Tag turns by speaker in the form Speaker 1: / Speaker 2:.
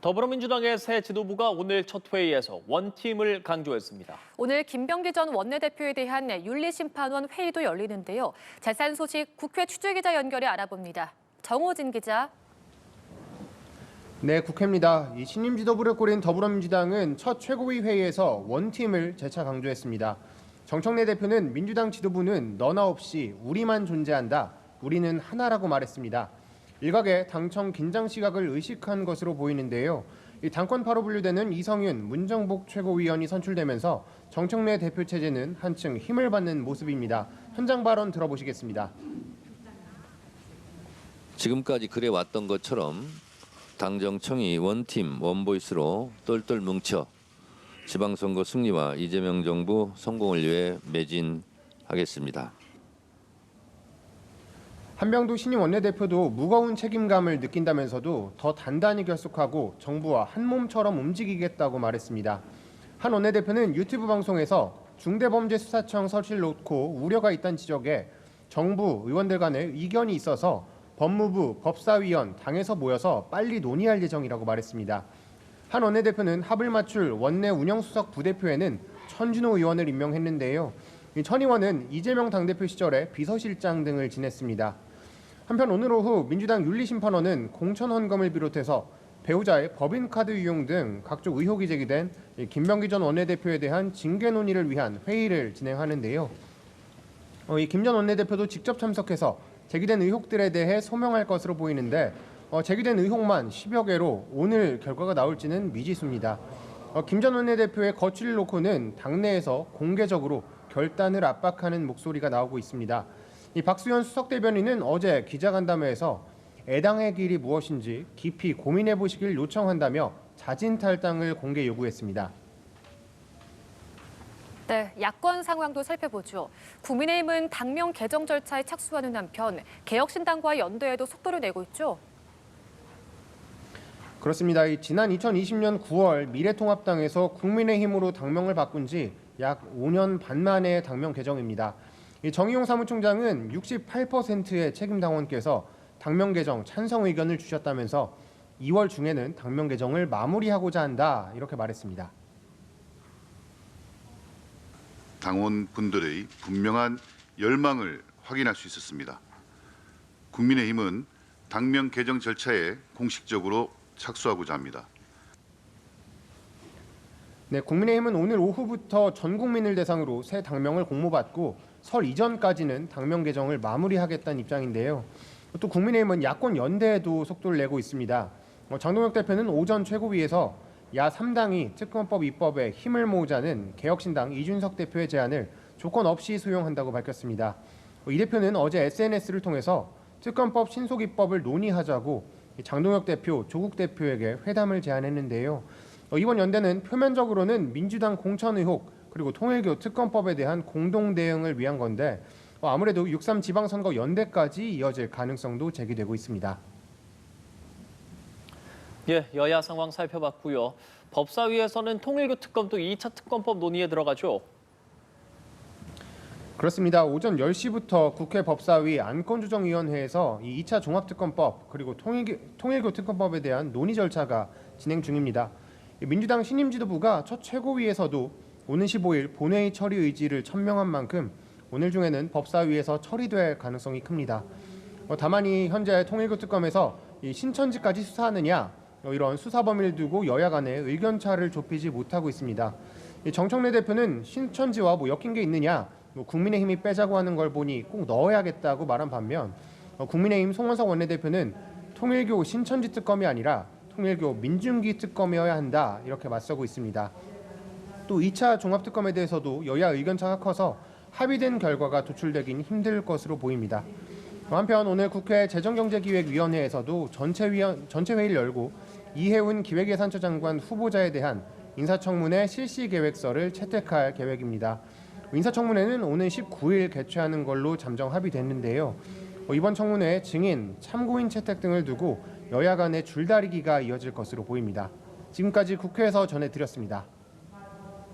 Speaker 1: 더불어민주당의 새 지도부가 오늘 첫 회의에서 원팀을 강조했습니다.
Speaker 2: 오늘 김병기 전 원내대표에 대한 윤리심판원 회의도 열리는데요. 자세한 소식 국회 취재기자 연결해 알아봅니다. 정호진 기자.
Speaker 3: 네, 국회입니다. 이 신임 지도부를 꾸린 더불어민주당은 첫 최고위 회의에서 원팀을 재차 강조했습니다. 정청래 대표는 민주당 지도부는 너나 없이 우리만 존재한다. 우리는 하나라고 말했습니다. 일각의 당청 긴장 시각을 의식한 것으로 보이는데요. 이 당권파로 분류되는 이성윤 문정복 최고위원이 선출되면서 정청래 대표 체제는 한층 힘을 받는 모습입니다. 현장 발언 들어보시겠습니다.
Speaker 4: 지금까지 그래왔던 것처럼 당정청이 원팀, 원보이스로 똘똘 뭉쳐 지방선거 승리와 이재명 정부 성공을 위해 매진하겠습니다.
Speaker 3: 한병도 신임 원내대표도 무거운 책임감을 느낀다면서도 더 단단히 결속하고 정부와 한 몸처럼 움직이겠다고 말했습니다. 한 원내대표는 유튜브 방송에서 중대범죄수사청 설치를 놓고 우려가 있다는 지적에 정부 의원들 간에 이견이 있어서 법무부, 법사위원, 당에서 모여서 빨리 논의할 예정이라고 말했습니다. 한 원내대표는 합을 맞출 원내 운영수석 부대표에는 천준호 의원을 임명했는데요. 천 의원은 이재명 당대표 시절에 비서실장 등을 지냈습니다. 한편 오늘 오후 민주당 윤리심판원은 공천 헌금을 비롯해서 배우자의 법인카드 이용 등 각종 의혹이 제기된 김병기 전 원내대표에 대한 징계 논의를 위한 회의를 진행하는데요. 이 김 전 원내대표도 직접 참석해서 제기된 의혹들에 대해 소명할 것으로 보이는데 제기된 의혹만 10여 개로 오늘 결과가 나올지는 미지수입니다. 김 전 원내대표의 거취를 놓고는 당내에서 공개적으로 결단을 압박하는 목소리가 나오고 있습니다. 이 박수현 수석대변인은 어제 기자간담회에서 애당의 길이 무엇인지 깊이 고민해 보시길 요청한다며 자진 탈당을 공개 요구했습니다.
Speaker 2: 네, 야권 상황도 살펴보죠. 국민의힘은 당명 개정 절차에 착수하는 한편 개혁신당과 연대에도 속도를 내고 있죠.
Speaker 3: 그렇습니다. 지난 2020년 9월 미래통합당에서 국민의힘으로 당명을 바꾼 지 약 5년 반 만의 당명 개정입니다. 정의용 사무총장은 68%의 책임당원께서 당명 개정 찬성 의견을 주셨다면서 2월 중에는 당명 개정을 마무리하고자 한다 이렇게 말했습니다.
Speaker 5: 당원분들의 분명한 열망을 확인할 수 있었습니다. 국민의힘은 당명 개정 절차에 공식적으로 착수하고자 합니다.
Speaker 3: 네, 국민의힘은 오늘 오후부터 전 국민을 대상으로 새 당명을 공모받고 설 이전까지는 당명 개정을 마무리하겠다는 입장인데요. 또 국민의힘은 야권 연대에도 속도를 내고 있습니다. 장동혁 대표는 오전 최고위에서 야 3당이 특검법 입법에 힘을 모으자는 개혁신당 이준석 대표의 제안을 조건 없이 수용한다고 밝혔습니다. 이 대표는 어제 SNS를 통해서 특검법 신속 입법을 논의하자고 장동혁 대표, 조국 대표에게 회담을 제안했는데요. 이번 연대는 표면적으로는 민주당 공천 의혹 그리고 통일교 특검법에 대한 공동 대응을 위한 건데 아무래도 6.3 지방선거 연대까지 이어질 가능성도 제기되고 있습니다.
Speaker 1: 예, 여야 상황 살펴봤고요. 법사위에서는 통일교 특검 또 2차 특검법 논의에 들어가죠.
Speaker 3: 그렇습니다. 오전 10시부터 국회 법사위 안건조정위원회에서 이 2차 종합특검법 그리고 통일교 특검법에 대한 논의 절차가 진행 중입니다. 민주당 신임 지도부가 첫 최고위에서도 오는 15일 본회의 처리 의지를 천명한 만큼 오늘 중에는 법사위에서 처리될 가능성이 큽니다. 다만 현재 통일교 특검에서 이 신천지까지 수사하느냐 이런 수사 범위를 두고 여야 간의 의견 차를 좁히지 못하고 있습니다. 정청래 대표는 신천지와 엮인 게 있느냐 국민의힘이 빼자고 하는 걸 보니 꼭 넣어야겠다고 말한 반면 국민의힘 송원석 원내대표는 통일교 신천지 특검이 아니라 통일교 민중기 특검이어야 한다 이렇게 맞서고 있습니다. 또 2차 종합특검에 대해서도 여야 의견차가 커서 합의된 결과가 도출되긴 힘들 것으로 보입니다. 한편 오늘 국회 재정경제기획위원회에서도 전체 회의를 열고 이해운 기획예산처 장관 후보자에 대한 인사청문회 실시계획서를 채택할 계획입니다. 인사청문회는 오는 19일 개최하는 걸로 잠정 합의됐는데요. 이번 청문회에 증인, 참고인 채택 등을 두고 여야 간의 줄다리기가 이어질 것으로 보입니다. 지금까지 국회에서 전해드렸습니다.